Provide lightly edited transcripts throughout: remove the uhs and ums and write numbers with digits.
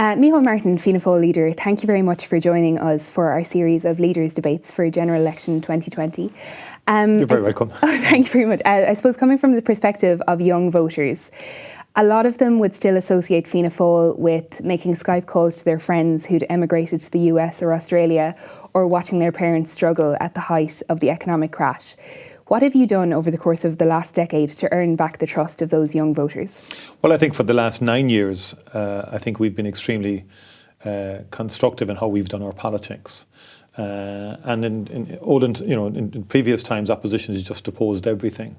Micheál Martin, Fianna Fáil leader, thank you very much for joining us for our series of leaders' debates for general election 2020. You're very welcome. Thank you very much. I suppose coming from the perspective of young voters, a lot of them would still associate Fianna Fáil with making Skype calls to their friends who'd emigrated to the US or Australia, or watching their parents struggle at the height of the economic crash. What have you done over the course of the last decade to earn back the trust of those young voters? Well, I think for the last 9 years, I think we've been extremely constructive in how we've done our politics. And in previous times, opposition just opposed everything.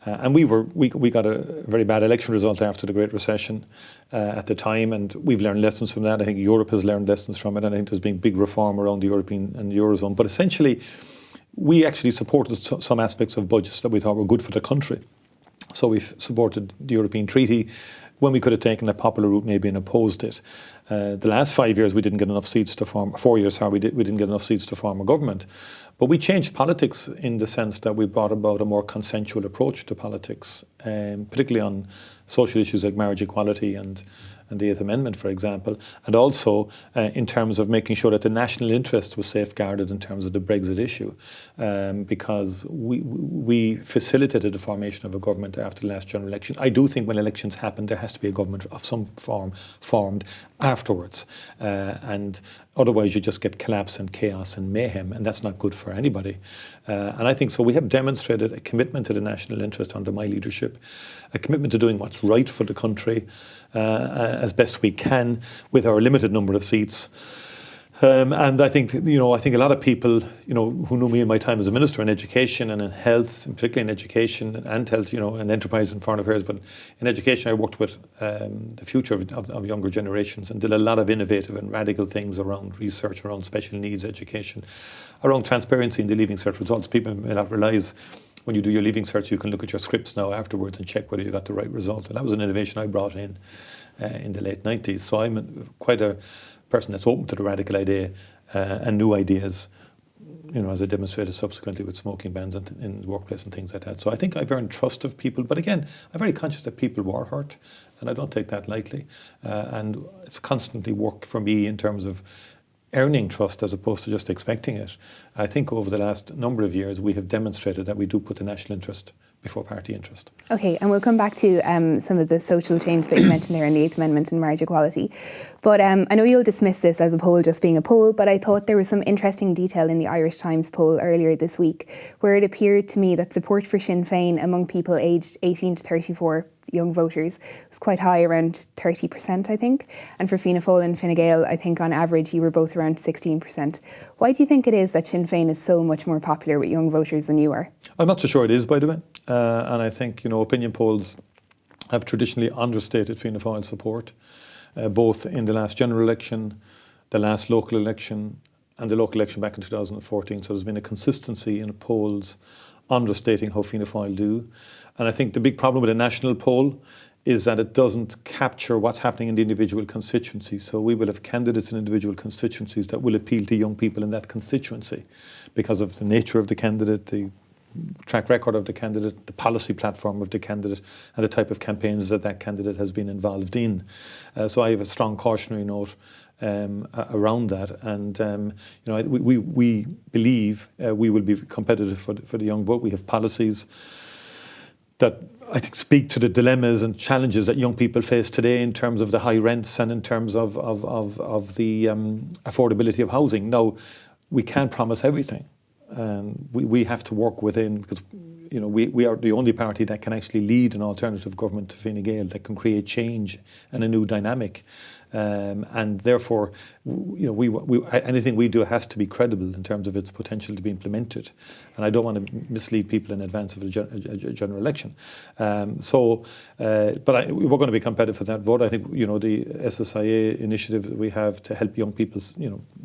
And we got a very bad election result after the Great Recession at the time, and we've learned lessons from that. I think Europe has learned lessons from it, and I think there's been big reform around the European and the Eurozone. But essentially, we actually supported some aspects of budgets that we thought were good for the country. So we've supported the European Treaty when we could have taken a popular route maybe and opposed it. The last 5 years we didn't get enough seats to form, 4 years, sorry, we didn't get enough seats to form a government. But we changed politics in the sense that we brought about a more consensual approach to politics, particularly on social issues like marriage equality and the Eighth Amendment, for example, and also in terms of making sure that the national interest was safeguarded in terms of the Brexit issue, because we facilitated the formation of a government after the last general election. I do think when elections happen, there has to be a government of some form formed afterwards, and otherwise you just get collapse and chaos and mayhem, and that's not good for anybody. And I think so we have demonstrated a commitment to the national interest under my leadership, a commitment to doing what's right for the country, as best we can with our limited number of seats. And I think, a lot of people, who knew me in my time as a minister in education and in health, and particularly in education and health, and enterprise and foreign affairs. But in education, I worked with the future of younger generations and did a lot of innovative and radical things around research, around special needs education, around transparency in the Leaving Cert results. People may not realise when you do your Leaving Certs, you can look at your scripts now afterwards and check whether you got the right result. And that was an innovation I brought in the late 90s. So I'm quite a person that's open to the radical idea and new ideas, as I demonstrated subsequently with smoking bans in the workplace and things like that. So I think I've earned trust of people. But again, I'm very conscious that people were hurt, and I don't take that lightly. And it's constantly work for me in terms of earning trust as opposed to just expecting it. I think over the last number of years, we have demonstrated that we do put the national interest before party interest. Okay, and we'll come back to some of the social change that you mentioned there in the Eighth Amendment and marriage equality. But I know you'll dismiss this as a poll just being a poll, but I thought there was some interesting detail in the Irish Times poll earlier this week, where it appeared to me that support for Sinn Féin among people aged 18 to 34, young voters, was quite high, around 30%, I think. And for Fianna Fáil and Fine Gael, I think on average you were both around 16%. Why do you think it is that Sinn Féin is so much more popular with young voters than you are? I'm not so sure it is, by the way. And I think, opinion polls have traditionally understated Fianna Fáil support, both in the last general election, the last local election, and the local election back in 2014. So there's been a consistency in polls understating how Fianna Fáil do. And I think the big problem with a national poll is that it doesn't capture what's happening in the individual constituency. So we will have candidates in individual constituencies that will appeal to young people in that constituency because of the nature of the candidate, the track record of the candidate, the policy platform of the candidate, and the type of campaigns that candidate has been involved in. So I have a strong cautionary note around that, and we believe we will be competitive for the young vote. We have policies that I think speak to the dilemmas and challenges that young people face today in terms of the high rents and in terms of the affordability of housing. Now, we can't promise everything. We have to work within, because we are the only party that can actually lead an alternative government to Fine Gael that can create change and a new dynamic. And therefore, anything we do has to be credible in terms of its potential to be implemented. And I don't want to mislead people in advance of a general election. But we're going to be competitive for that vote. I think, the SSIA initiative that we have to help young people,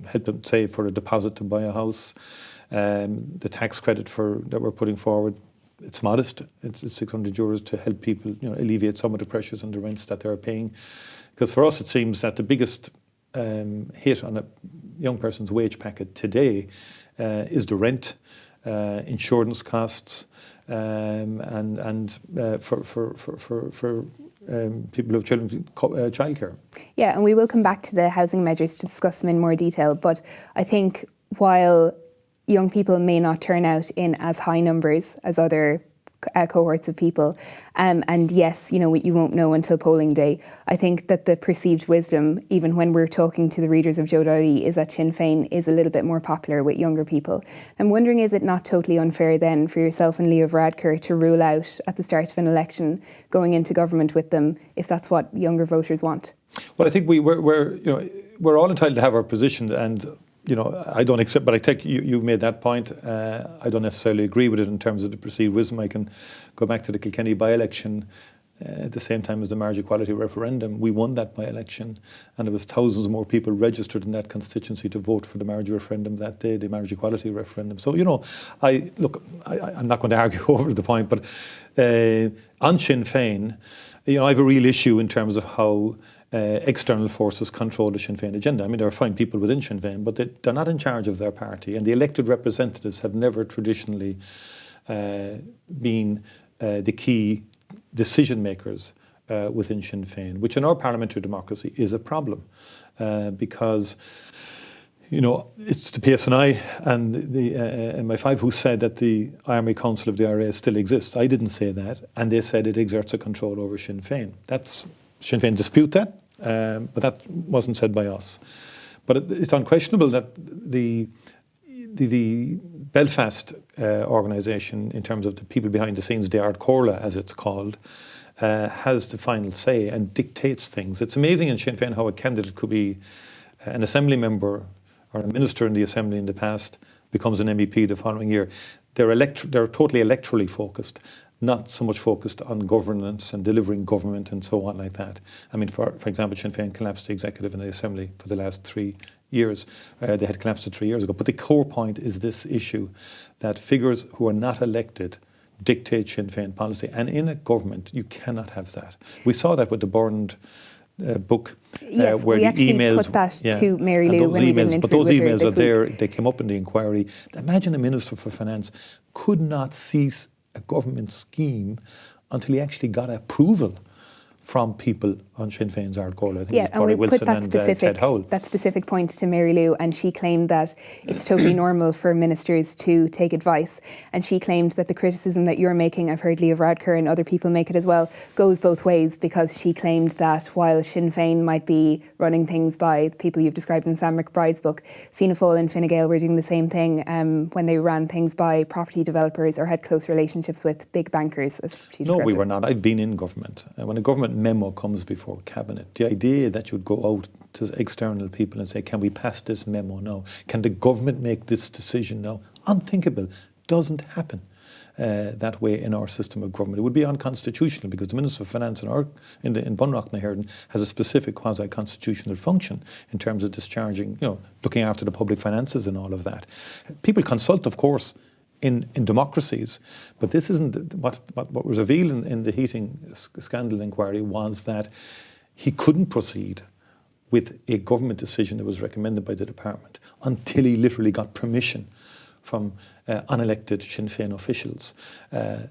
help them save for a deposit to buy a house, the tax credit that we're putting forward, it's modest. It's €600 to help people, alleviate some of the pressures on the rents that they're paying. Because for us, it seems that the biggest hit on a young person's wage packet today is the rent, insurance costs, and for people who have children, childcare. Yeah, and we will come back to the housing measures to discuss them in more detail. But I think while young people may not turn out in as high numbers as other cohorts of people, and yes, you won't know until polling day. I think that the perceived wisdom, even when we're talking to the readers of JOE.ie, is that Sinn Féin is a little bit more popular with younger people. I'm wondering, is it not totally unfair then for yourself and Leo Varadkar to rule out at the start of an election going into government with them if that's what younger voters want? Well, I think we're all entitled to have our position, and I don't accept, but I take you made that point. I don't necessarily agree with it in terms of the perceived wisdom. I can go back to the Kilkenny by-election at the same time as the marriage equality referendum. We won that by-election, and there was thousands more people registered in that constituency to vote for the marriage referendum that day, the marriage equality referendum. So I'm not going to argue over the point, but on Sinn Féin, I have a real issue in terms of how external forces control the Sinn Féin agenda. I mean, there are fine people within Sinn Féin, but they're not in charge of their party, and the elected representatives have never traditionally been the key decision makers within Sinn Féin, which in our parliamentary democracy is a problem because it's the PSNI and the MI5 who said that the Army Council of the IRA still exists. I didn't say that, and they said it exerts a control over Sinn Féin. Sinn Féin dispute that, but that wasn't said by us. But it's unquestionable that the Belfast organisation, in terms of the people behind the scenes, the Ard Comhairle, as it's called, has the final say and dictates things. It's amazing in Sinn Féin how a candidate could be an assembly member or a minister in the assembly in the past, becomes an MEP the following year. They're totally electorally focused, not so much focused on governance and delivering government and so on like that. I mean, for example, Sinn Féin collapsed the executive in the assembly for the last 3 years. They had collapsed it 3 years ago. But the core point is this issue that figures who are not elected dictate Sinn Féin policy. And in a government, you cannot have that. We saw that with the Burned book, yes, where we the actually emails put that to Mary Lou when we did an interview but those with her emails this are there. week. They came up in the inquiry. Imagine a Minister for Finance could not cease a government scheme until he actually got approval from people on Sinn Féin's Ard Comhairle. I think Yeah, and we Wilson put that specific point to Mary Lou, and she claimed that it's totally normal for ministers to take advice. And she claimed that the criticism that you're making, I've heard Leo Varadkar and other people make it as well, goes both ways, because she claimed that while Sinn Féin might be running things by the people you've described in Sam McBride's book, Fianna Fáil and Fine Gael were doing the same thing when they ran things by property developers or had close relationships with big bankers, as she described. No, we were not. I've been in government. When a government memo comes before cabinet, the idea that you'd go out to external people and say, can we pass this memo now? Can the government make this decision now? Unthinkable. Doesn't happen that way in our system of government. It would be unconstitutional, because the Minister of Finance in Bunrock has a specific quasi-constitutional function in terms of discharging, looking after the public finances and all of that. People consult, of course, in democracies, but this isn't what was revealed in the heating scandal inquiry, was that he couldn't proceed with a government decision that was recommended by the department until he literally got permission from unelected Sinn Féin officials. I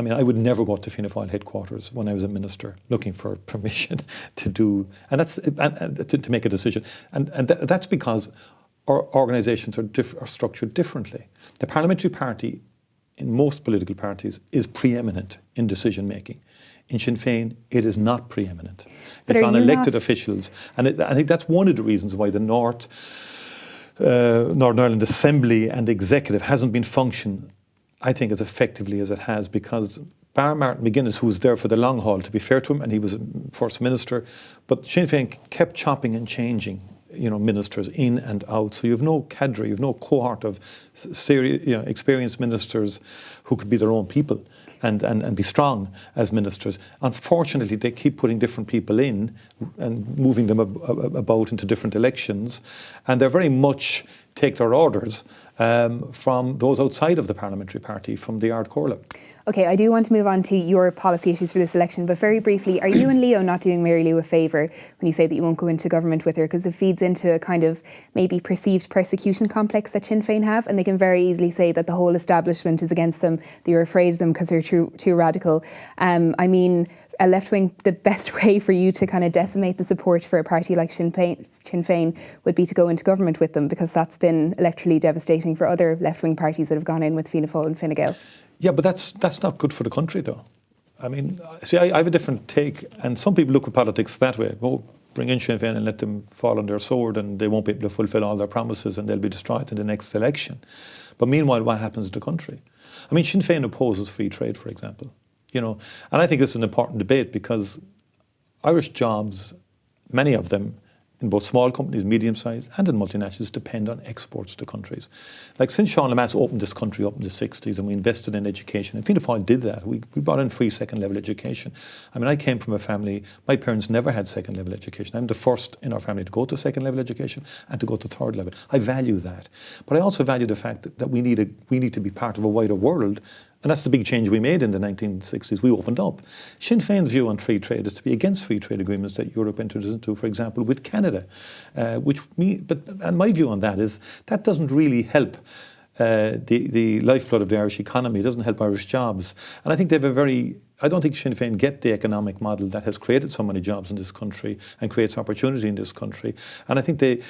would never go to Fianna Fáil headquarters when I was a minister looking for permission to do, and that's to make a decision, and that's because our organisations are structured differently. The parliamentary party, in most political parties, is preeminent in decision making. In Sinn Féin, it is not preeminent. But it's on elected officials, and I think that's one of the reasons why the Northern Ireland Assembly and Executive hasn't been functioning, I think, as effectively as it has, because Bar Martin McGuinness, who was there for the long haul, to be fair to him, and he was First Minister, but Sinn Féin kept chopping and changing ministers in and out. So you have no cadre, you have no cohort of experienced ministers who could be their own people and be strong as ministers. Unfortunately, they keep putting different people in and moving them about into different elections, and they're very much take their orders from those outside of the parliamentary party, from the Ard Comhairle. Okay, I do want to move on to your policy issues for this election, but very briefly, are you and Leo not doing Mary Lou a favour when you say that you won't go into government with her? Because it feeds into a kind of maybe perceived persecution complex that Sinn Féin have, and they can very easily say that the whole establishment is against them, that you're afraid of them because they're too radical. a left-wing, the best way for you to kind of decimate the support for a party like Sinn Féin would be to go into government with them, because that's been electorally devastating for other left-wing parties that have gone in with Fianna Fáil and Fine Gael. Yeah, but that's not good for the country, though. I mean, see, I have a different take, and some people look at politics that way. Oh, bring in Sinn Féin and let them fall on their sword, and they won't be able to fulfil all their promises, and they'll be destroyed in the next election. But meanwhile, what happens to the country? I mean, Sinn Féin opposes free trade, for example. You know, and I think this is an important debate, because Irish jobs, many of them, in both small companies, medium-sized, and in multinationals, depend on exports to countries. Like since Sean Lemass opened this country up in the 60s and we invested in education, and Fianna Fáil did that. We brought in free second-level education. I mean, I came from a family, my parents never had second-level education. I'm the first in our family to go to second-level education and to go to third level. I value that. But I also value the fact that we need to be part of a wider world. And that's the big change we made in the 1960s. We opened up. Sinn Féin's view on free trade is to be against free trade agreements that Europe entered into, for example, with Canada. And my view on that is that doesn't really help the lifeblood of the Irish economy. It doesn't help Irish jobs. And I think I don't think Sinn Féin get the economic model that has created so many jobs in this country and creates opportunity in this country. And I think they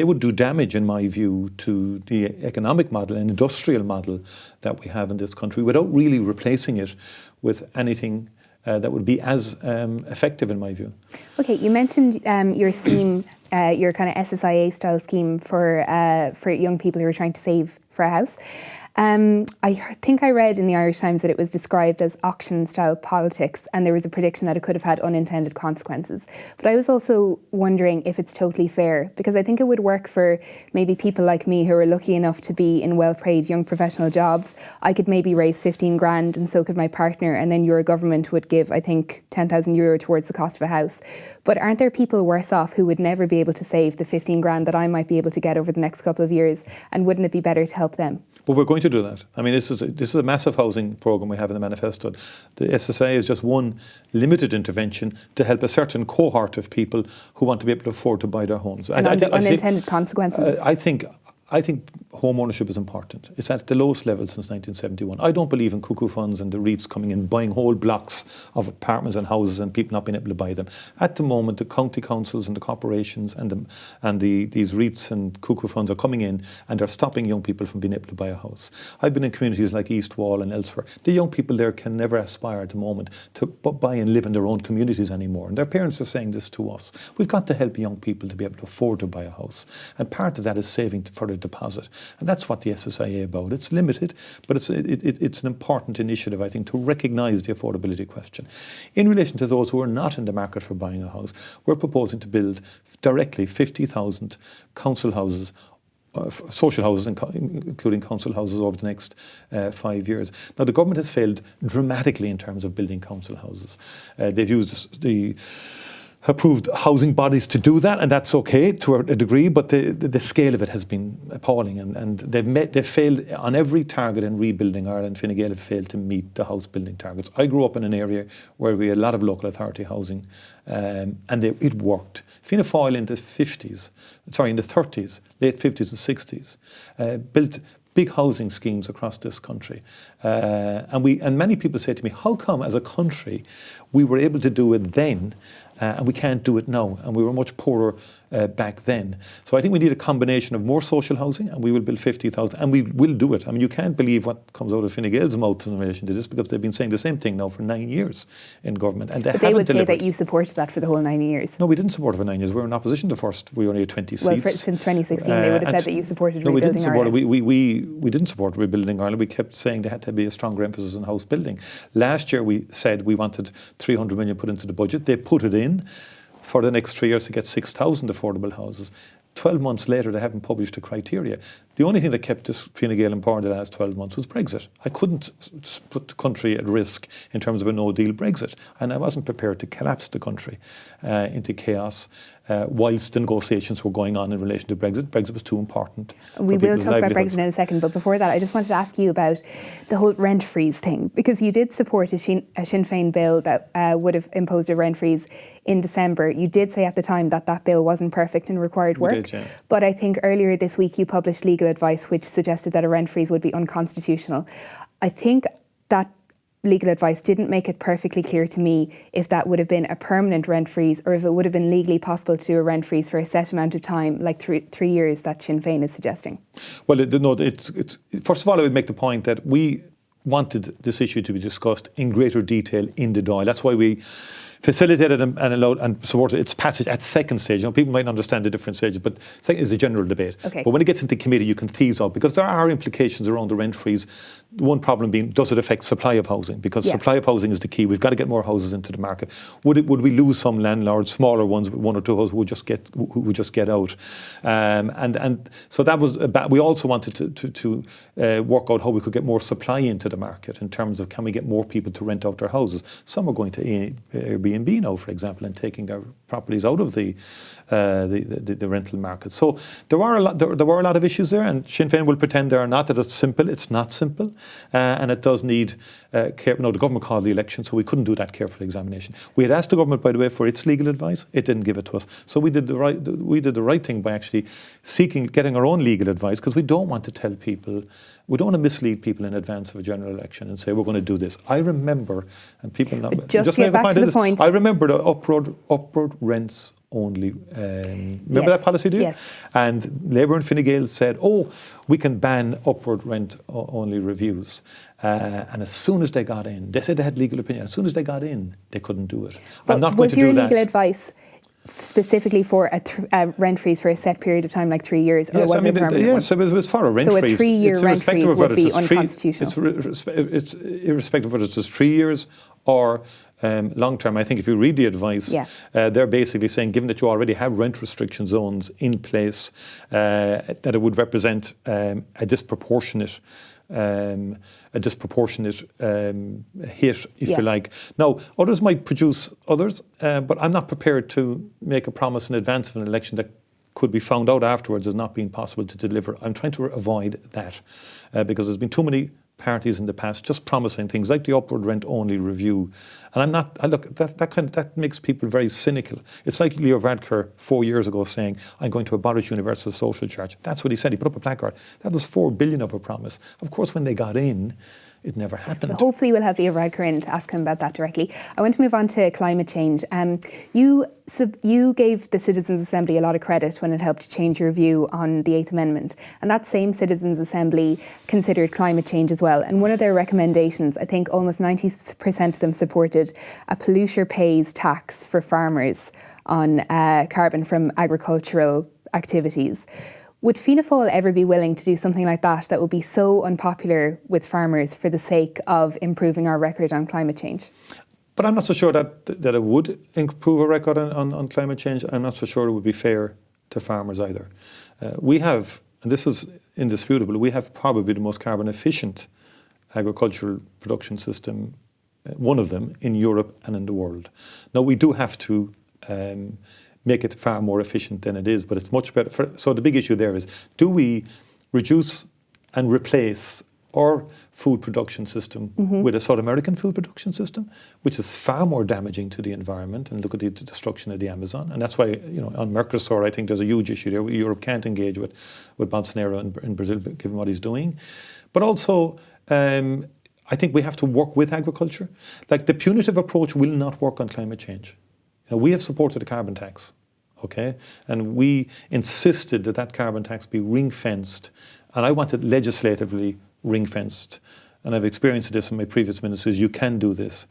would do damage, in my view, to the economic model and industrial model that we have in this country without really replacing it with anything that would be as effective, in my view. Okay, you mentioned your scheme, your kind of SSIA style scheme for young people who are trying to save for a house. I think I read in the Irish Times that it was described as auction-style politics, and there was a prediction that it could have had unintended consequences. But I was also wondering if it's totally fair, because I think it would work for maybe people like me who are lucky enough to be in well-paid young professional jobs. I could maybe raise 15 grand, and so could my partner, and then your government would give, I think, 10,000 euro towards the cost of a house. But aren't there people worse off who would never be able to save the 15 grand that I might be able to get over the next couple of years? And wouldn't it be better to help them? But we're going to do that. I mean, this is a massive housing programme we have in the manifesto. The SSI is just one limited intervention to help a certain cohort of people who want to be able to afford to buy their homes. And unintended consequences? I think home ownership is important. It's at the lowest level since 1971. I don't believe in cuckoo funds and the REITs coming in, buying whole blocks of apartments and houses and people not being able to buy them. At the moment, the county councils and the corporations and these REITs and cuckoo funds are coming in and they're stopping young people from being able to buy a house. I've been in communities like East Wall and elsewhere. The young people there can never aspire at the moment to buy and live in their own communities anymore. And their parents are saying this to us. We've got to help young people to be able to afford to buy a house. And part of that is saving for a deposit. And that's what the SSIA is about. It's limited, but it's an important initiative, I think, to recognise the affordability question. In relation to those who are not in the market for buying a house, we're proposing to build directly 50,000 council houses, social houses, including council houses, over the next 5 years. Now, the government has failed dramatically in terms of building council houses. They've used the approved housing bodies to do that, and that's okay to a degree, but the scale of it has been appalling, and they've failed on every target in rebuilding Ireland. Fine Gael have failed to meet the house building targets. I grew up in an area where we had a lot of local authority housing, and it worked. Fianna Fáil in the 30s, late 50s and 60s, built big housing schemes across this country. And many people say to me, how come as a country we were able to do it then and we can't do it now? And we were much poorer back then. So I think we need a combination of more social housing, and we will build 50,000, and we will do it. I mean, you can't believe what comes out of Fine Gael's mouth in relation to this, because they've been saying the same thing now for 9 years in government, and but they would say that you supported that for the whole 9 years. No, we didn't support it for 9 years. We were in opposition to first. We only had 20 seats. Well, since 2016, they would have said that you supported rebuilding Ireland. We didn't support rebuilding Ireland. We kept saying there had to be a stronger emphasis on house building. Last year, we said we wanted 300 million put into the budget. They put it in for the next 3 years to get 6,000 affordable houses. 12 months later, they haven't published the criteria. The only thing that kept this Fine Gael in power in the last 12 months was Brexit. I couldn't put the country at risk in terms of a no-deal Brexit, and I wasn't prepared to collapse the country into chaos whilst the negotiations were going on in relation to Brexit. Brexit was too important. We will talk about Brexit in a second, but before that, I just wanted to ask you about the whole rent freeze thing, because you did support a Sinn Féin bill that would have imposed a rent freeze in December. You did say at the time that that bill wasn't perfect and required work. We did, yeah. But I think earlier this week you published legal advice which suggested that a rent freeze would be unconstitutional. I think that legal advice didn't make it perfectly clear to me if that would have been a permanent rent freeze or if it would have been legally possible to do a rent freeze for a set amount of time, like 3 years that Sinn Féin is suggesting. Well, it's first of all, I would make the point that we wanted this issue to be discussed in greater detail in the Dáil. That's why we facilitated and allowed and supported its passage at second stage. People might not understand the different stages, but second is a general debate. Okay. But when it gets into committee, you can tease out, because there are implications around the rent freeze. One problem being, does it affect supply of housing? Because supply of housing is the key. We've got to get more houses into the market. Would we lose some landlords, smaller ones with 1 or 2 houses, who would just get out? And so that was we also wanted to work out how we could get more supply into the market in terms of, can we get more people to rent out their houses? Some are going to Airbnb now, for example, and taking their properties out of the rental market. So there were a lot of issues there, and Sinn Féin will pretend they are not, that it's simple. It's not simple, and it does need care. No, the government called the election, so we couldn't do that careful examination. We had asked the government, by the way, for its legal advice. It didn't give it to us, so we did the right thing by actually getting our own legal advice, because we don't want to tell people. We don't want to mislead people in advance of a general election and say we're going to do this. I remember, and people just get back to the point. I remember the upward rents only. Remember that policy, do you? Yes. And Labour and Fine Gael said, we can ban upward rent only reviews. And as soon as they got in, they said they had legal opinion. As soon as they got in, they couldn't do it. But I'm not going to do that. Was your legal advice specifically for a rent freeze for a set period of time, like 3 years, or yes, was it permanent? Yes, it was for a rent freeze. So a 3-year rent freeze would be unconstitutional. It's irrespective of whether it's just 3 years or long term. I think if you read the advice, they're basically saying, given that you already have rent restriction zones in place, that it would represent a disproportionate hit, if you like. Now, others might produce others, but I'm not prepared to make a promise in advance of an election that could be found out afterwards as not being possible to deliver. I'm trying to avoid that, because there's been too many parties in the past just promising things like the upward rent only review. And that makes people very cynical. It's like Leo Varadkar 4 years ago saying, I'm going to abolish universal social charge. That's what he said. He put up a placard. That was 4 billion of a promise. Of course, when they got in, it never happened. But hopefully we'll have Leo Varadkar in to ask him about that directly. I want to move on to climate change. You gave the Citizens' Assembly a lot of credit when it helped to change your view on the 8th Amendment. And that same Citizens' Assembly considered climate change as well. And one of their recommendations, I think almost 90% of them supported a polluter pays tax for farmers on carbon from agricultural activities. Would Fianna Fáil ever be willing to do something like that would be so unpopular with farmers for the sake of improving our record on climate change? But I'm not so sure that it would improve a record on climate change. I'm not so sure it would be fair to farmers either. We have, and this is indisputable, we have probably the most carbon efficient agricultural production system, one of them in Europe and in the world. Now, we do have to make it far more efficient than it is, but it's much better. So the big issue there is, do we reduce and replace our food production system with a South American food production system, which is far more damaging to the environment, and look at the destruction of the Amazon. And that's why, on Mercosur, I think there's a huge issue there. Europe can't engage with Bolsonaro in Brazil, given what he's doing. But also, I think we have to work with agriculture. Like, the punitive approach will not work on climate change. We have supported the carbon tax, okay? And we insisted that carbon tax be ring-fenced, and I want it legislatively ring-fenced. And I've experienced this in my previous ministries. You can do this.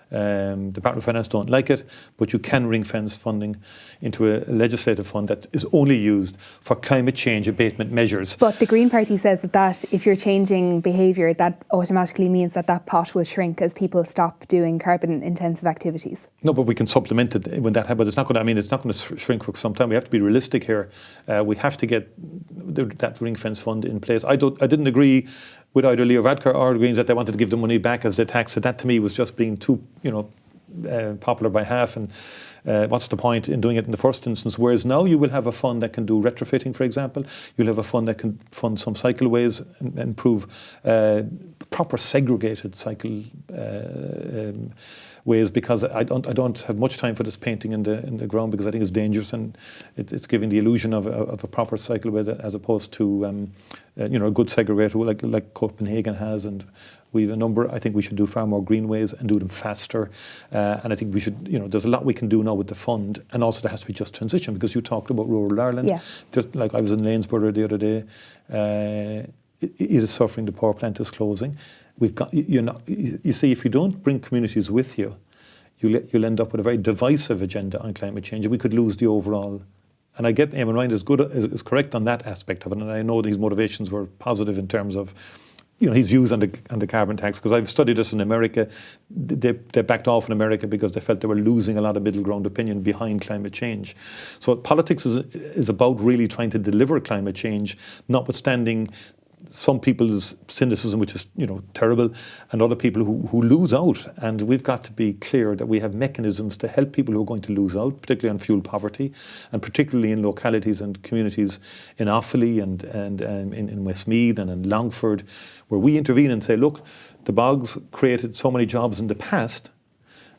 The Department of Finance don't like it, but you can ring-fence funding into a legislative fund that is only used for climate change abatement measures. But the Green Party says that if you're changing behaviour, that automatically means that pot will shrink as people stop doing carbon-intensive activities. No, but we can supplement it when that happens. It's not going to shrink for some time. We have to be realistic here. We have to get that ring-fence fund in place. I didn't agree with either Leo Varadkar or the Greens that they wanted to give the money back as they tax. So that to me was just being too, popular by half. And what's the point in doing it in the first instance? Whereas now you will have a fund that can do retrofitting, for example. You'll have a fund that can fund some cycleways and improve proper segregated cycle ways, because I don't have much time for this painting in the ground, because I think it's dangerous, and it's giving the illusion of a proper cycle way, as opposed to a good segregator like Copenhagen has. And we've a number. I think we should do far more greenways and do them faster. And I think we should, there's a lot we can do now with the fund, and also there has to be just transition, because you talked about rural Ireland. Yeah. Just like I was in Lanesborough the other day, it is suffering. The power plant is closing. We've got, you see, if you don't bring communities with you, you'll end up with a very divisive agenda on climate change, and we could lose the overall. And I get Eamon Ryan is correct on that aspect of it, and I know that his motivations were positive in terms of his views on the carbon tax, because I've studied this in America. They backed off in America because they felt they were losing a lot of middle ground opinion behind climate change. So politics is about really trying to deliver climate change, notwithstanding some people's cynicism, which is terrible, and other people who lose out. And we've got to be clear that we have mechanisms to help people who are going to lose out, particularly on fuel poverty, and particularly in localities and communities in Offaly and in Westmeath and in Longford, where we intervene and say, look, the bogs created so many jobs in the past,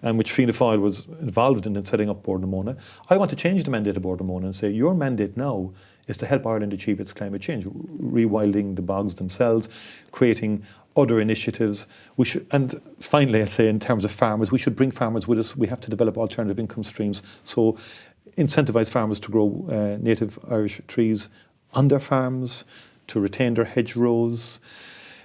and which Fianna Fáil was involved in setting up Bord na Móna. I want to change the mandate of Bord na Móna and say, your mandate now is to help Ireland achieve its climate change, rewilding the bogs themselves, creating other initiatives. And finally, I'd say in terms of farmers, we should bring farmers with us. We have to develop alternative income streams. So incentivise farmers to grow native Irish trees on their farms, to retain their hedgerows.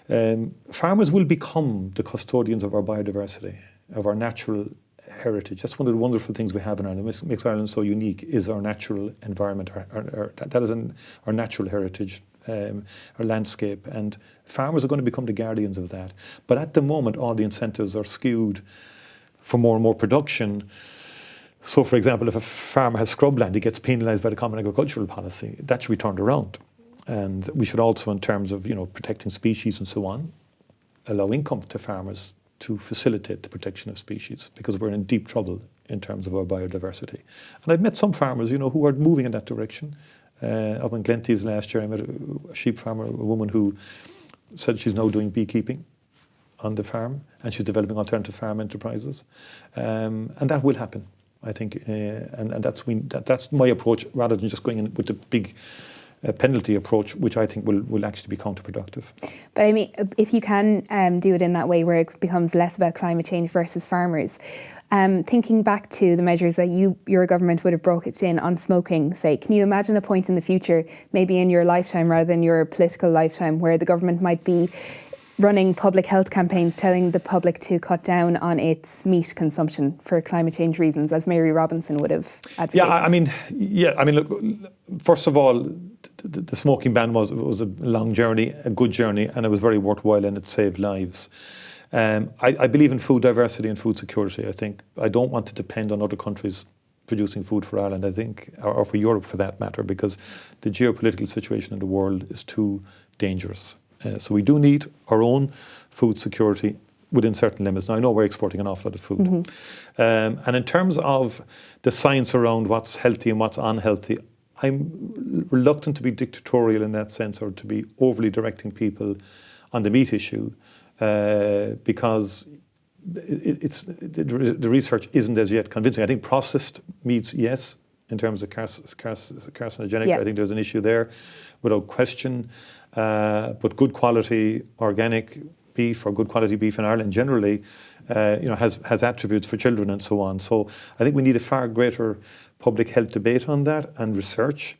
Farmers will become the custodians of our biodiversity, of our natural heritage. That's one of the wonderful things we have in Ireland. What makes Ireland so unique is our natural environment. That is our natural heritage, our landscape. And farmers are going to become the guardians of that. But at the moment, all the incentives are skewed for more and more production. So, for example, if a farmer has scrubland, he gets penalised by the Common Agricultural Policy. That should be turned around. And we should also, in terms of protecting species and so on, allow income to farmers to facilitate the protection of species, because we're in deep trouble in terms of our biodiversity. And I've met some farmers, who are moving in that direction. Up in Glenties last year, I met a sheep farmer, a woman who said she's now doing beekeeping on the farm, and she's developing alternative farm enterprises. And that will happen, I think. And that's my approach, rather than just going in with the big penalty approach, which I think will actually be counterproductive. But I mean, if you can do it in that way, where it becomes less about climate change versus farmers, thinking back to the measures that your government would have brought it in on smoking, say, can you imagine a point in the future, maybe in your lifetime rather than your political lifetime, where the government might be running public health campaigns telling the public to cut down on its meat consumption for climate change reasons, as Mary Robinson would have advocated? I mean, look, first of all, the smoking ban was a long journey, a good journey, and it was very worthwhile, and it saved lives. I believe in food diversity and food security. I don't want to depend on other countries producing food for Ireland, I think, or for Europe for that matter, because the geopolitical situation in the world is too dangerous. So we do need our own food security within certain limits. Now, I know we're exporting an awful lot of food. Mm-hmm. And in terms of the science around what's healthy and what's unhealthy, I'm reluctant to be dictatorial in that sense, or to be overly directing people on the meat issue, because the research isn't as yet convincing. I think processed meats, yes, in terms of carcinogenic, yeah. I think there's an issue there, without question. But good quality organic beef, or good quality beef in Ireland generally, has attributes for children and so on. So I think we need a far greater public health debate on that, and research,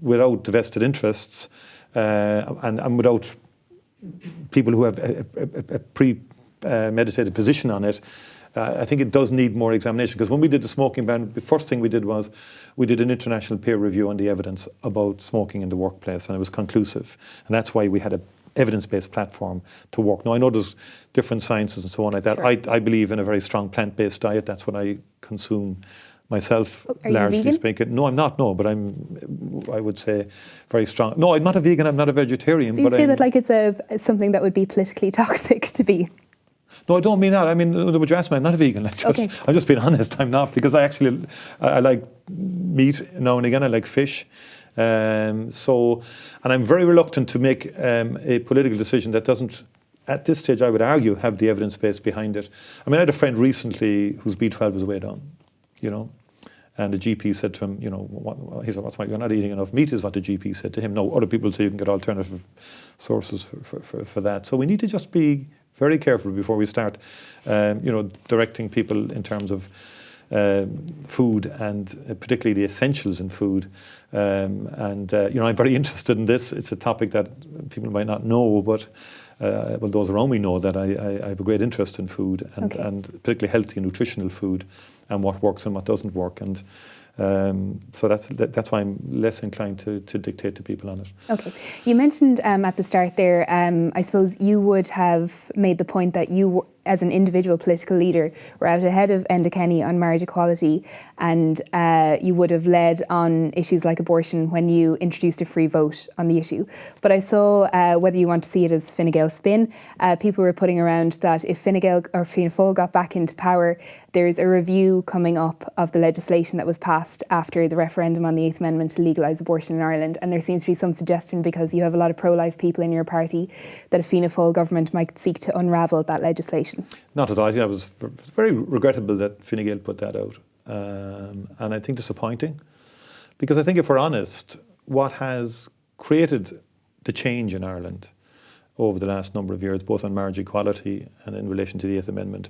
without vested interests, and without people who have a premeditated position on it. I think it does need more examination, because when we did the smoking ban, the first thing we did was we did an international peer review on the evidence about smoking in the workplace, and it was conclusive. And that's why we had an evidence-based platform to work. Now, I know there's different sciences and so on like that. Sure. I believe in a very strong plant-based diet. That's what I consume myself, largely speaking. No, I'm not, no, but I would say very strong. No, I'm not a vegan, I'm not a vegetarian. But you say that like it's something that would be politically toxic to be. No, I don't mean that. I mean, would you ask me? I'm not a vegan. Okay. I'm just being honest. I'm not, because I like meat now and again. I like fish. And I'm very reluctant to make a political decision that doesn't at this stage, I would argue, have the evidence base behind it. I mean, I had a friend recently whose B12 was way down, you know, and the GP said to him, you know, he said, what's why you're not eating enough meat is what the GP said to him. No, other people say you can get alternative sources for that. So we need to just be very careful before we start, you know, directing people in terms of food and particularly the essentials in food. You know, I'm very interested in this. It's a topic that people might not know, but well, those around me know that I have a great interest in food and particularly healthy and nutritional food and what works and what doesn't work. And so that's why I'm less inclined to dictate to people on it. Okay. You mentioned at the start there, I suppose you would have made the point that you, as an individual political leader, were out ahead of Enda Kenny on marriage equality, and you would have led on issues like abortion when you introduced a free vote on the issue. But I saw, whether you want to see it as Fine Gael spin, people were putting around that if Fine Gael or Fianna Fáil got back into power, there's a review coming up of the legislation that was passed after the referendum on the 8th Amendment to legalise abortion in Ireland. And there seems to be some suggestion, because you have a lot of pro-life people in your party, that a Fianna Fáil government might seek to unravel that legislation. Not at all. I think it was very regrettable that Fine Gael put that out. And I think disappointing. Because I think if we're honest, what has created the change in Ireland over the last number of years, both on marriage equality and in relation to the 8th Amendment,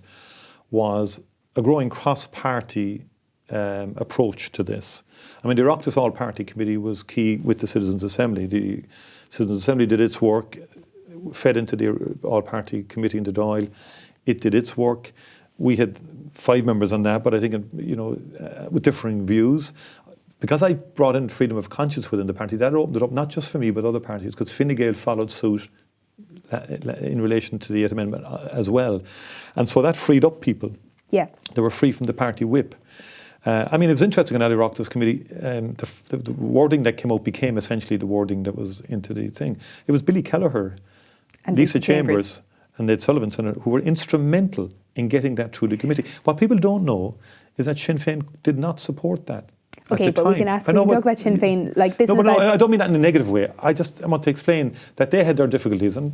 was a growing cross-party approach to this. I mean, the Oireachtas All-Party Committee was key with the Citizens' Assembly. The Citizens' Assembly did its work, fed into the All-Party Committee in the Dáil. It did its work. We had 5 members on that, but I think, you know, with differing views. Because I brought in freedom of conscience within the party, that opened it up not just for me, but other parties, because Fine Gael followed suit in relation to the 8th Amendment as well. And so that freed up people. Yeah. They were free from the party whip. I mean, it was interesting in the Oireachtas Committee, the wording that came out became essentially the wording that was into the thing. It was Billy Kelleher, and Lisa Chambers and Ned Sullivan, Senator, who were instrumental in getting that through the committee. What people don't know is that Sinn Féin did not support that. Okay, but we can talk about Sinn Féin. Like this. No, I don't mean that in a negative way. I want to explain that they had their difficulties, and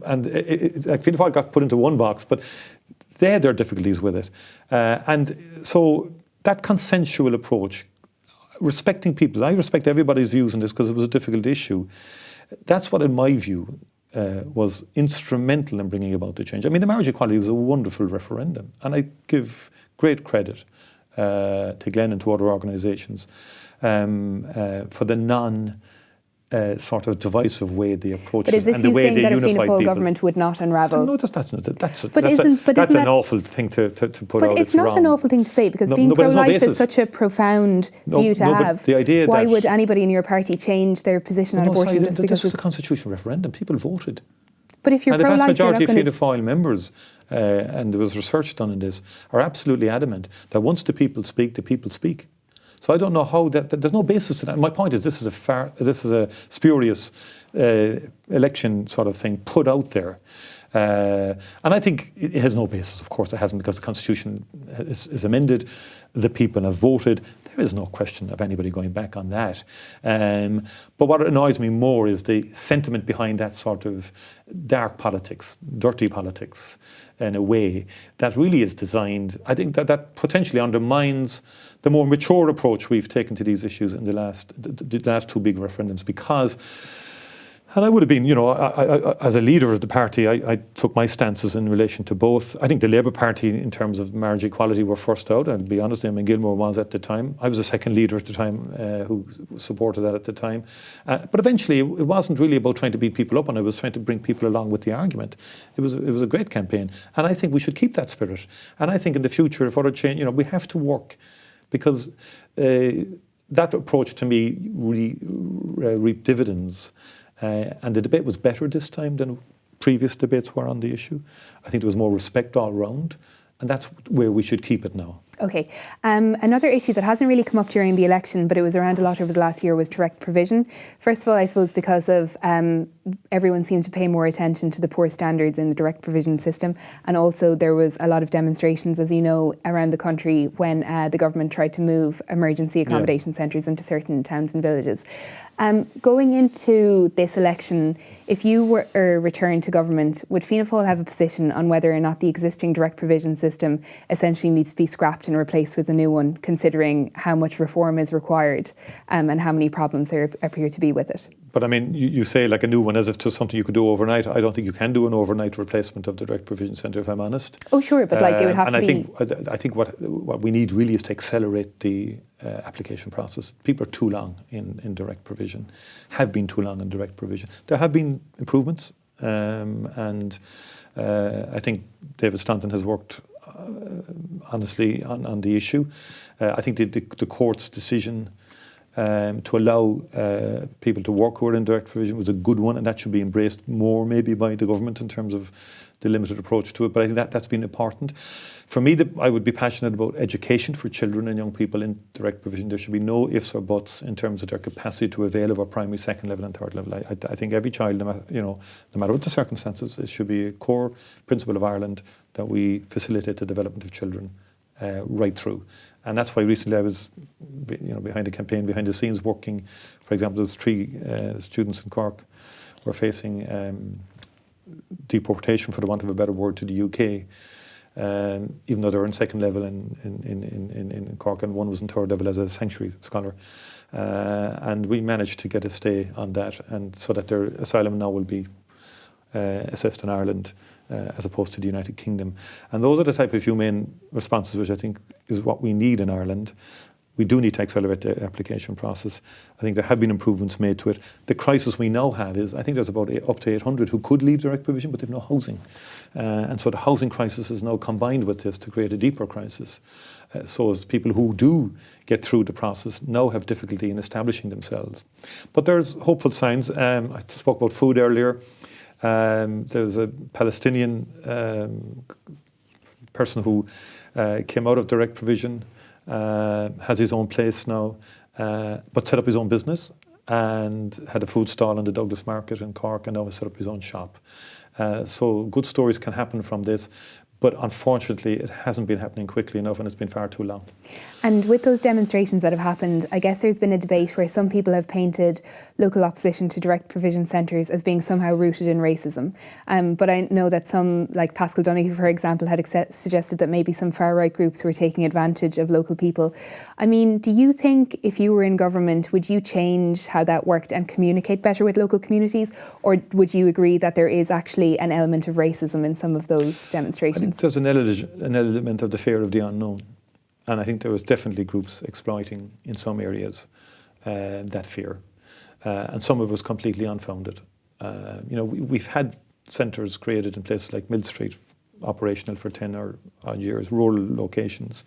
like Fianna Fáil got put into one box, but they had their difficulties with it. And so that consensual approach, respecting people, I respect everybody's views on this because it was a difficult issue. That's what, in my view, was instrumental in bringing about the change. I mean, the marriage equality was a wonderful referendum, and I give great credit to Glenn and to other organisations for the sort of divisive way they approach it and the way they unified people. But is this you saying that a Fianna Fáil government would not unravel? No, that's an awful thing to put out. But it's not an awful thing to say, because being pro-life is such a profound view to have. The idea why would anybody in your party change their position on abortion just because this was a constitutional referendum? People voted. But if you're pro-life, the vast majority of Fianna Fáil members, and there was research done in this, are absolutely adamant that once the people speak, the people speak. So I don't know how that there's no basis to that. And my point is, this is a spurious election sort of thing put out there, and I think it has no basis. Of course, it hasn't, because the Constitution is amended, the people have voted. There is no question of anybody going back on that. But what annoys me more is the sentiment behind that sort of dark politics, dirty politics, in a way that really is designed. I think that potentially undermines the more mature approach we've taken to these issues in the last 2 big referendums, because, and I would have been, you know, I, as a leader of the party, I took my stances in relation to both. I think the Labour Party, in terms of marriage equality, were first out. I'll be honest, I mean, Gilmore was at the time. I was the second leader at the time who supported that at the time. But eventually, it wasn't really about trying to beat people up, and I was trying to bring people along with the argument. It was a great campaign, and I think we should keep that spirit. And I think in the future, if other change, you know, we have to work, because that approach to me really reaped dividends. And the debate was better this time than previous debates were on the issue. I think there was more respect all round, and that's where we should keep it now. Okay. Another issue that hasn't really come up during the election, but it was around a lot over the last year, was direct provision. First of all, I suppose because of everyone seemed to pay more attention to the poor standards in the direct provision system. And also there was a lot of demonstrations, as you know, around the country when the government tried to move emergency accommodation centres into certain towns and villages. Going into this election, if you were returned to government, would Fianna Fáil have a position on whether or not the existing direct provision system essentially needs to be scrapped and replaced with a new one, considering how much reform is required and how many problems there appear to be with it? But I mean, you say like a new one as if it's something you could do overnight. I don't think you can do an overnight replacement of the direct provision centre, if I'm honest. Oh, sure, but like it would have to be. I think what we need really is to accelerate the application process. People are too long in direct provision, have been too long in direct provision. There have been improvements, and I think David Staunton has worked honestly on the issue. I think the court's decision to allow people to work who are in direct provision was a good one, and that should be embraced more maybe by the government in terms of the limited approach to it. But I think that's been important. For me, I would be passionate about education for children and young people in direct provision. There should be no ifs or buts in terms of their capacity to avail of our primary, second level and third level. I think every child, no matter what the circumstances, it should be a core principle of Ireland that we facilitate the development of children right through. And that's why recently I was behind a campaign, behind the scenes, working. For example, there was 3 students in Cork were facing deportation, for the want of a better word, to the UK, even though they were in second level in Cork, and one was in third level as a sanctuary scholar. And we managed to get a stay on that, and so that their asylum now will be assessed in Ireland as opposed to the United Kingdom. And those are the type of humane responses which I think is what we need in Ireland. We do need to accelerate the application process. I think there have been improvements made to it. The crisis we now have is, I think there's about up to 800 who could leave direct provision, but they've no housing. And so the housing crisis is now combined with this to create a deeper crisis. So as people who do get through the process now have difficulty in establishing themselves. But there's hopeful signs. I spoke about food earlier. There's a Palestinian person who came out of direct provision, has his own place now, but set up his own business and had a food stall in the Douglas Market in Cork, and now has set up his own shop. So good stories can happen from this. But unfortunately, it hasn't been happening quickly enough, and it's been far too long. And with those demonstrations that have happened, I guess there's been a debate where some people have painted local opposition to direct provision centres as being somehow rooted in racism. But I know that some, like Pascal Donoghue, for example, had suggested that maybe some far-right groups were taking advantage of local people. I mean, do you think if you were in government, would you change how that worked and communicate better with local communities? Or would you agree that there is actually an element of racism in some of those demonstrations? I think there's an element of the fear of the unknown. And I think there was definitely groups exploiting in some areas that fear. And some of it was completely unfounded. We've had centres created in places like Mill Street, operational for 10 or odd years, rural locations,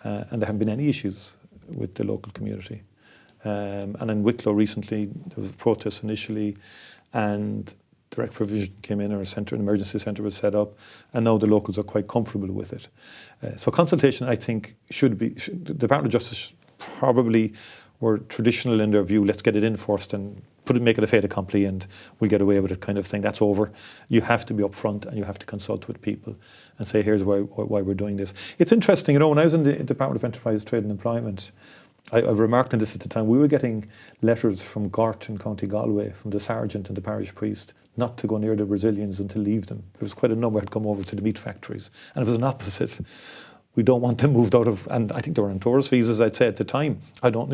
and there haven't been any issues with the local community. And in Wicklow recently, there was protests initially, and direct provision came in, or an emergency centre was set up, and now the locals are quite comfortable with it. So consultation, I think, the Department of Justice probably were traditional in their view. Let's get it in first and make it a fait accompli, and we'll get away with it kind of thing. That's over. You have to be upfront, and you have to consult with people and say, here's why we're doing this. It's interesting, when I was in the Department of Enterprise, Trade and Employment, I've remarked on this at the time, we were getting letters from Gort in County Galway, from the sergeant and the parish priest, not to go near the Brazilians and to leave them. There was quite a number had come over to the meat factories. And it was an opposite. We don't want them moved out of, and I think they were on tourist visas, I'd say at the time. I don't,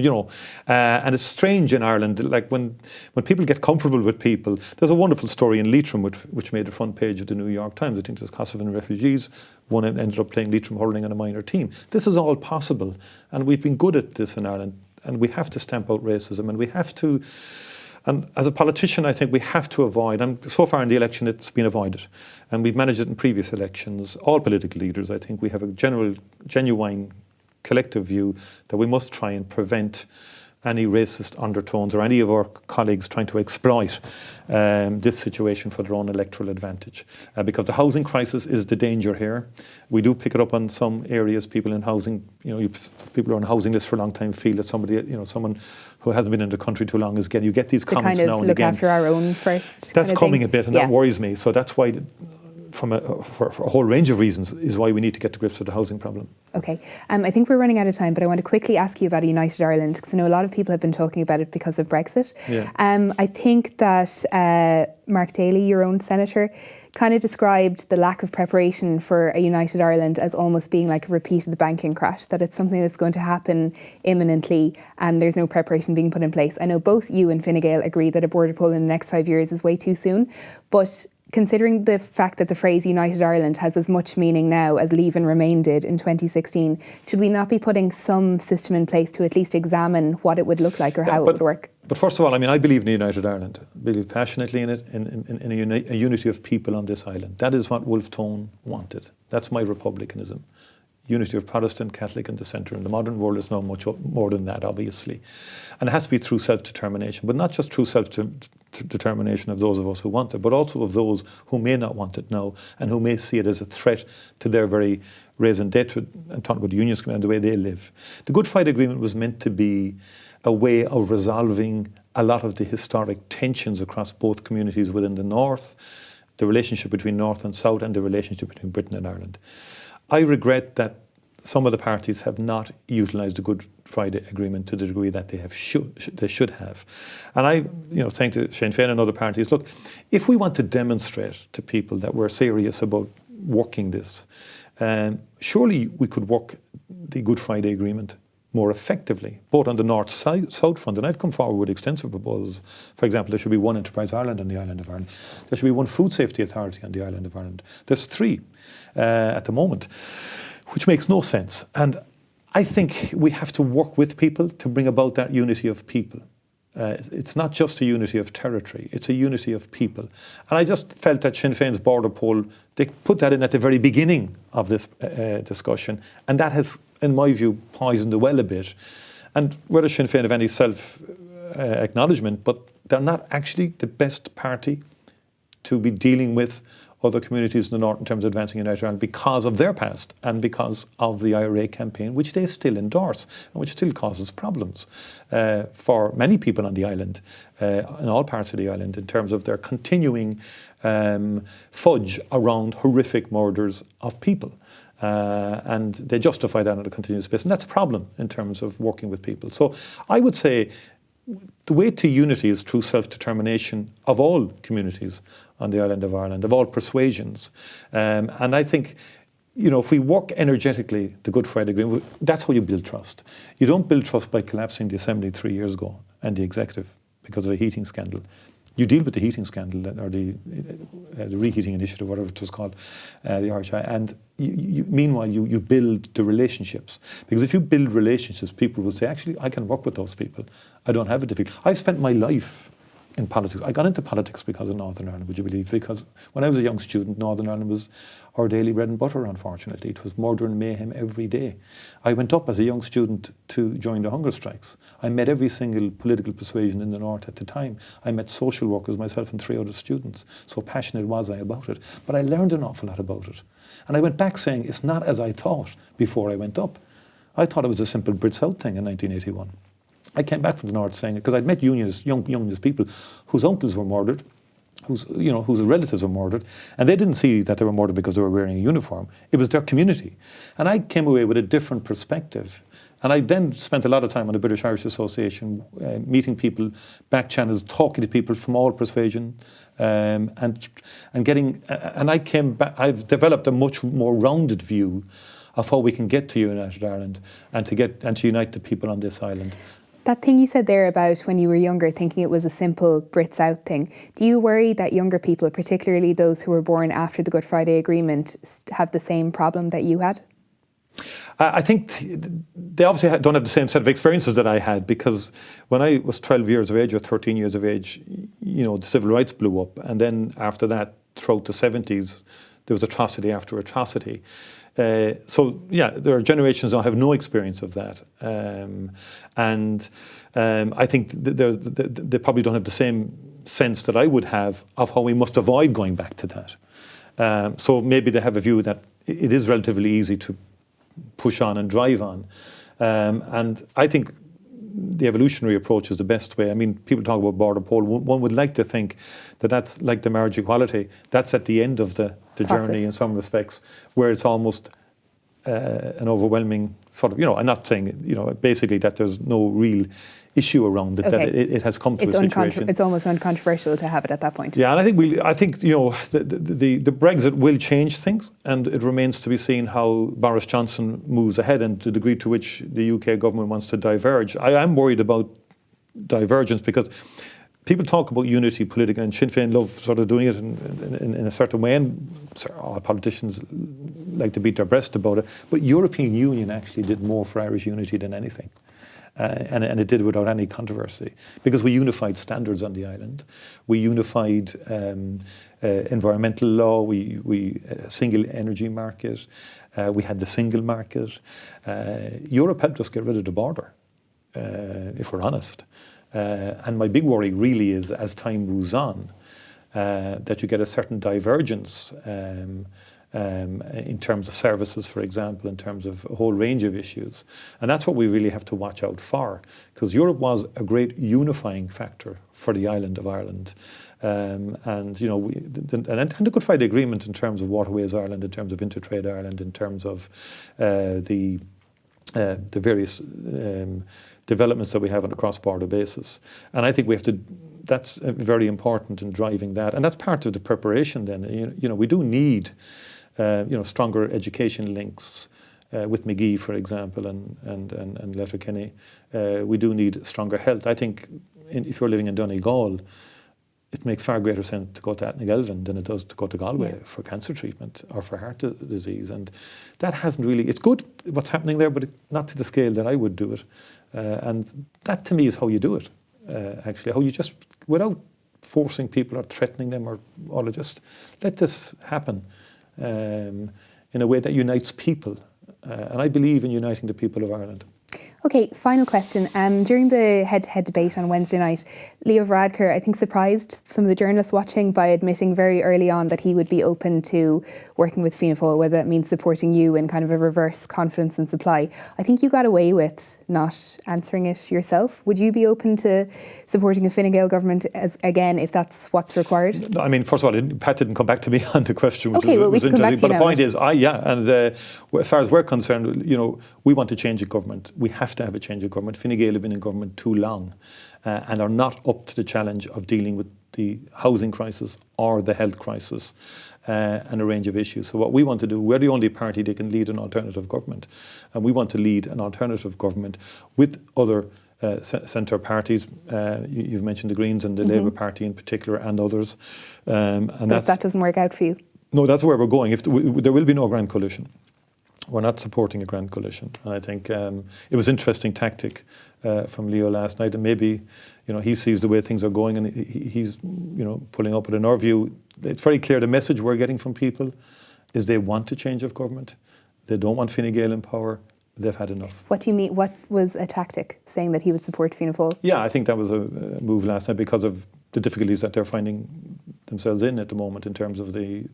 and it's strange in Ireland, like when people get comfortable with people. There's a wonderful story in Leitrim which made the front page of the New York Times. I think there's Kosovan refugees. One ended up playing Leitrim hurling on a minor team. This is all possible, and we've been good at this in Ireland, and we have to stamp out racism, and we have to. And as a politician, I think we have to avoid, and so far in the election it's been avoided, and we've managed it in previous elections. All political leaders, I think, we have a genuine collective view that we must try and prevent any racist undertones or any of our colleagues trying to exploit this situation for their own electoral advantage. Because the housing crisis is the danger here. We do pick it up on some areas. People in housing, people who are on housing lists for a long time feel that someone who hasn't been in the country too long is getting. You get these comments now and again. Look after our own first. That's coming a bit, and that worries me. So that's why, for a whole range of reasons, is why we need to get to grips with the housing problem. Okay, I think we're running out of time, but I want to quickly ask you about a United Ireland, because I know a lot of people have been talking about it because of Brexit. Yeah. I think that Mark Daly, your own senator, kind of described the lack of preparation for a United Ireland as almost being like a repeat of the banking crash, that it's something that's going to happen imminently and there's no preparation being put in place. I know both you and Fine Gael agree that a border poll in the next 5 years is way too soon, but considering the fact that the phrase United Ireland has as much meaning now as Leave and Remain did in 2016, should we not be putting some system in place to at least examine what it would look like or how it would work? But first of all, I believe in a United Ireland. I believe passionately in it, in a unity of people on this island. That is what Wolfe Tone wanted. That's my republicanism. Unity of Protestant, Catholic and dissenter. In the modern world is now much more than that, obviously. And it has to be through self-determination, but not just through self-determination of those of us who want it, but also of those who may not want it now and who may see it as a threat to their very raison d'etre, and talking about the unions and the way they live. The Good Friday Agreement was meant to be a way of resolving a lot of the historic tensions across both communities within the North, the relationship between North and South, and the relationship between Britain and Ireland. I regret that some of the parties have not utilised the Good Friday Agreement to the degree that they should have. And I, saying to Sinn Féin and other parties, look, if we want to demonstrate to people that we're serious about working this, surely we could work the Good Friday Agreement more effectively, both on the North-South front. And I've come forward with extensive proposals. For example, there should be one Enterprise Ireland on the island of Ireland. There should be one Food Safety Authority on the island of Ireland. There's 3 at the moment, which makes no sense. And I think we have to work with people to bring about that unity of people. It's not just a unity of territory, it's a unity of people. And I just felt that Sinn Féin's border poll, they put that in at the very beginning of this discussion, and that has, in my view, poisoned the well a bit. And whether Sinn Féin have any self-acknowledgement, but they're not actually the best party to be dealing with other communities in the North in terms of advancing United Ireland because of their past and because of the IRA campaign, which they still endorse and which still causes problems for many people on the island, in all parts of the island, in terms of their continuing fudge around horrific murders of people. And they justify that on a continuous basis. And that's a problem in terms of working with people. So I would say the way to unity is through self-determination of all communities on the island of Ireland, of all persuasions. And I think, if we work energetically, the Good Friday Agreement, that's how you build trust. You don't build trust by collapsing the Assembly 3 years ago and the Executive because of a heating scandal. You deal with the heating scandal or the reheating initiative, whatever it was called, the RHI, and meanwhile you build the relationships. Because if you build relationships, people will say, actually, I can work with those people. I don't have a difficulty. I've spent my life in politics. I got into politics because of Northern Ireland, would you believe? Because when I was a young student, Northern Ireland was our daily bread and butter, unfortunately. It was murder and mayhem every day. I went up as a young student to join the hunger strikes. I met every single political persuasion in the North at the time. I met social workers, myself and 3 other students. So passionate was I about it. But I learned an awful lot about it. And I went back saying, it's not as I thought before I went up. I thought it was a simple Brit-South thing in 1981. I came back from the North saying it because I'd met unionists, young unionist people whose uncles were murdered, whose relatives were murdered, and they didn't see that they were murdered because they were wearing a uniform. It was their community. And I came away with a different perspective. And I then spent a lot of time on the British Irish Association, meeting people, back channels, talking to people from all persuasion, and getting. And I came back. I've developed a much more rounded view of how we can get to United Ireland and to unite the people on this island. That thing you said there about when you were younger, thinking it was a simple Brit-South thing, do you worry that younger people, particularly those who were born after the Good Friday Agreement, have the same problem that you had? I think they obviously don't have the same set of experiences that I had, because when I was 12 years of age or 13 years of age, the civil rights blew up. And then after that, throughout the 70s, there was atrocity after atrocity. So yeah, there are generations that have no experience of that, and I think they probably don't have the same sense that I would have of how we must avoid going back to that. So maybe they have a view that it is relatively easy to push on and drive on, and I think the evolutionary approach is the best way. I mean, people talk about border poll. One would like to think that that's like the marriage equality. That's at the end of the journey in some respects, where it's almost an overwhelming sort of, I'm not saying, basically that there's no real issue around it, that it has come to a situation. It's almost uncontroversial to have it at that point. Yeah, and I think the Brexit will change things, and it remains to be seen how Boris Johnson moves ahead and the degree to which the UK government wants to diverge. I am worried about divergence because people talk about unity politically, and Sinn Féin love sort of doing it in a certain way, and all politicians like to beat their breast about it. But European Union actually did more for Irish unity than anything. And it did without any controversy, because we unified standards on the island. We unified environmental law, we single energy market, we had the single market. Europe helped us get rid of the border, if we're honest. And my big worry really is, as time moves on, that you get a certain divergence in terms of services, for example, in terms of a whole range of issues. And that's what we really have to watch out for, because Europe was a great unifying factor for the island of Ireland. And the Good Friday Agreement in terms of Waterways Ireland, in terms of Intertrade Ireland, in terms of the various developments that we have on a cross-border basis. And I think that's very important in driving that. And that's part of the preparation then. We do need stronger education links with McGee, for example, and Letterkenny. We do need stronger health. I think if you're living in Donegal, it makes far greater sense to go to Atnagelvin than it does to go to Galway for cancer treatment or for heart disease. And that hasn't really, it's good what's happening there, but not to the scale that I would do it. And that to me is how you do it, actually, how you just, without forcing people or threatening them or just let this happen in a way that unites people. And I believe in uniting the people of Ireland. Okay, final question. During the head-to-head debate on Wednesday night, Leo Varadkar, I think, surprised some of the journalists watching by admitting very early on that he would be open to working with Fianna Fáil, whether that means supporting you in kind of a reverse confidence and supply. I think you got away with not answering it yourself. Would you be open to supporting a Fine Gael government again if that's what's required? No, I mean, first of all, Pat didn't come back to me on the question, which we was can come back interesting. to you But the point is, as far as we're concerned, we want to change the government. We have to have a change of government. Fine Gael have been in government too long and are not up to the challenge of dealing with the housing crisis or the health crisis and a range of issues. So what we want to do, we're the only party that can lead an alternative government, and we want to lead an alternative government with other centre parties. You've mentioned the Greens and the Labour Party in particular, and others. And if that doesn't work out for you? No, that's where we're going. There will be no grand coalition. We're not supporting a grand coalition. And I think it was an interesting tactic from Leo last night, and maybe he sees the way things are going, and he's pulling up. But in our view, it's very clear the message we're getting from people is they want a change of government. They don't want Fine Gael in power. They've had enough. What do you mean? What was a tactic, saying that he would support Fianna Fáil? Yeah, I think that was a move last night because of the difficulties that they're finding themselves in at the moment in terms of the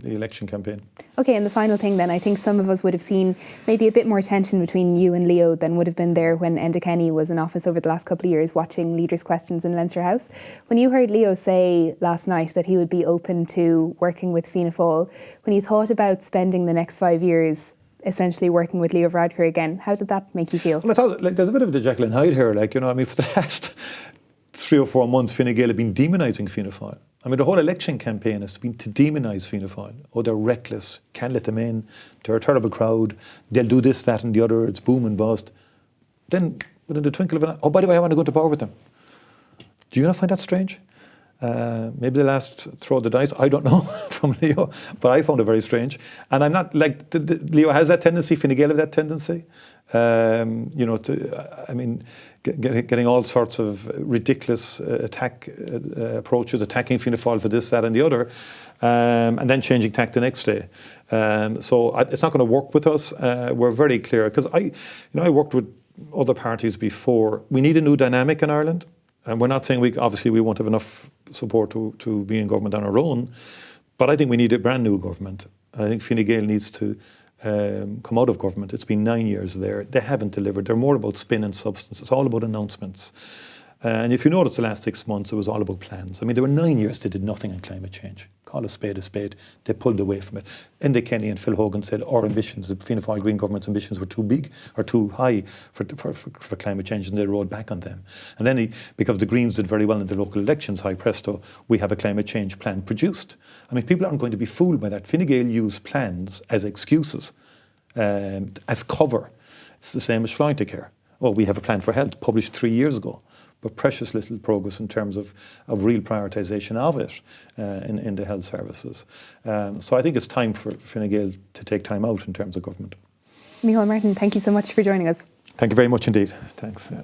election campaign. Okay, and the final thing then, I think some of us would have seen maybe a bit more tension between you and Leo than would have been there when Enda Kenny was in office over the last couple of years watching Leaders' Questions in Leinster House. When you heard Leo say last night that he would be open to working with Fianna Fáil, when you thought about spending the next 5 years essentially working with Leo Varadkar again, how did that make you feel? Well, I thought there's a bit of the Jekyll and Hyde here. For the last 3 or 4 months, Fine Gael have been demonising Fianna Fáil. The whole election campaign has been to demonise Fianna Fáil. Oh, they're reckless. Can't let them in. They're a terrible crowd. They'll do this, that, and the other. It's boom and bust. Then, within the twinkle of an eye, oh, by the way, I want to go to power with them. Do you not find that strange? Maybe the last throw of the dice, I don't know, from Leo, but I found it very strange. And I'm not Leo has that tendency, Fine Gael have that tendency, getting all sorts of ridiculous approaches, attacking Fianna Fáil for this, that, and the other, and then changing tack the next day. So it's not going to work with us. We're very clear, because I worked with other parties before. We need a new dynamic in Ireland, and we're not saying obviously we won't have enough support to be in government on our own, but I think we need a brand new government. I think Fine Gael needs to come out of government. It's been 9 years there. They haven't delivered. They're more about spin and substance. It's all about announcements. And if you notice the last 6 months, it was all about plans. I mean, there were 9 years they did nothing on climate change. Call a spade a spade. They pulled away from it. Enda Kenny and Phil Hogan said our ambitions, the Fianna Fáil Green Government's ambitions, were too big or too high for climate change, and they rode back on them. And then because the Greens did very well in the local elections, high presto, we have a climate change plan produced. I mean, people aren't going to be fooled by that. Fine Gael use plans as excuses, as cover. It's the same as flight care. Oh, we have a plan for health published 3 years ago, but precious little progress in terms of real prioritisation of it in the health services. So I think it's time for Fine Gael to take time out in terms of government. Micheál Martin, thank you so much for joining us. Thank you very much indeed. Thanks. Yeah.